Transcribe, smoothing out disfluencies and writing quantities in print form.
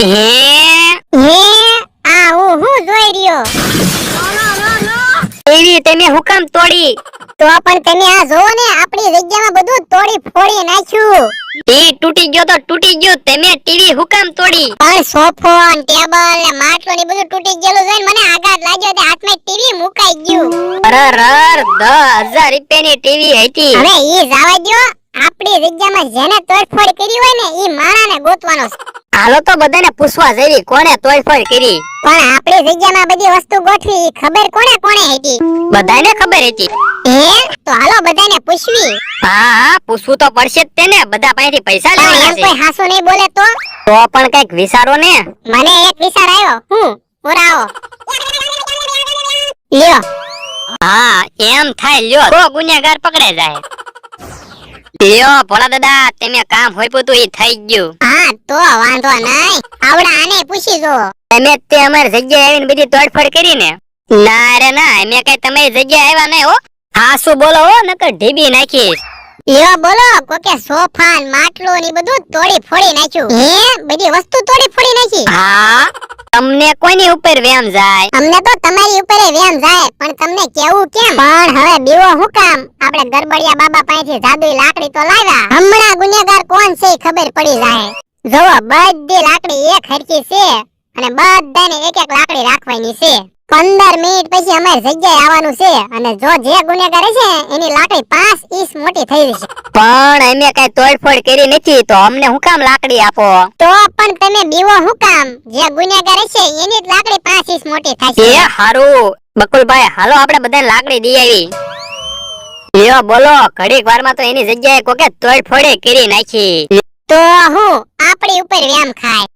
હે હે આ હું જોઈ રહ્યો? ટીવી તમે હુકમ તોડી? તો પણ તમે આ જોવો ને, આપણી જગ્યામાં બધું તોડી ફોડી નાખ્યું. ટીવી તૂટી ગયો તો તૂટી ગયો, તમે ટીવી હુકમ તોડી? પણ સોફો ને ટેબલ ને માટલો ને બધું તૂટી ગયેલું જોઈને મને આઘાત લાગ્યો તે હાથમાં ટીવી મુકાઈ ગયું. અરર 10,000 રૂપિયાની ટીવી હતી. હવે ઈ જવા દ્યો, આપણી જગ્યામાં જેને તોડફોડ કરી હોય ને ઈ માણાને ગોતવાનો છે. હાલો તો બધાને પૂછવા જઈ કોને તોડફોડ કરી. પણ આપણી જગ્યામાં બધી વસ્તુ ગોઠવી ઈ ખબર કોને હતી? બધાને ખબર હતી. હે તો હાલો બધાને પૂછવી. હા પૂછવું તો પડશે જ તેને, બધા પાસેથી પૈસા પણ લેવાના એમ છે. કોઈ હાસુ નહીં બોલે તો પણ કઈક વિચારો ને. મને એક વિચાર આવ્યો. પુરાવો લ્યો. હા એમ થાય, લ્યો તો ગુનેગાર પકડે જાય. લ્યો ભોળા દાદા, તમે કામ હોઈપું તું ઈ થઈ ગયું. હા તો વાંધો નહીં, આવડા આને પૂછી જો. તમે તે અમારી જગ્યાએ આવીને બધી તોડફોડ કરી ને? ના રે ના, અમે કઈ તમારી જગ્યાએ આવ્યા નહીં હો. હા શું બોલો હો, નકર ઢીબી નાખીશ. લ્યો બોલો, કોકે સોફા ને માટલો ને બધું તોડી ફોડી નાખ્યું. હે બધી વસ્તુ તોડી ફોડી નાખી? હા તમને કોની ઉપર વેમ જાય? અમને તો તમારી ઉપર વેમ જાય, પણ તમને કેવું કેમ? પણ હવે બીવો હું કામ? આપણે ગરબડિયા બાબા પાસેથી જાદુઈ લાકડી તો લાવ્યા, હમણાં ગુનેગાર કોણ છે ઈ ખબર પડી જાય. જોવો બધી લાકડી એક હરખી છે અને બધાને એક એક લાકડી રાખવાની છે. 15 મિનિટ પછી અમારી જગ્યાએ આવવાનું છે અને જો જે ગુનેગાર છે એની લાકડી 5 ઇંચ મોટી થઈ જશે. પણ અમે કઈ તોડફોડ કરી નથી, તો અમને હું કામ લાકડી આપો? તો પણ તમે બીવો હું કામ? જે ગુનેગાર છે એની જ લાકડી 5 ઇંચ મોટી થશે. એ હારું બકુલભાઈ, હાલો આપણે બધા લાકડી દઈ આવી. લ્યો બોલો, ઘડીક વારમાં તો એની જગ્યાએ કોકે તોડફોડે કરી નાખી. તો હું આપણી ઉપર વેમ ખાય?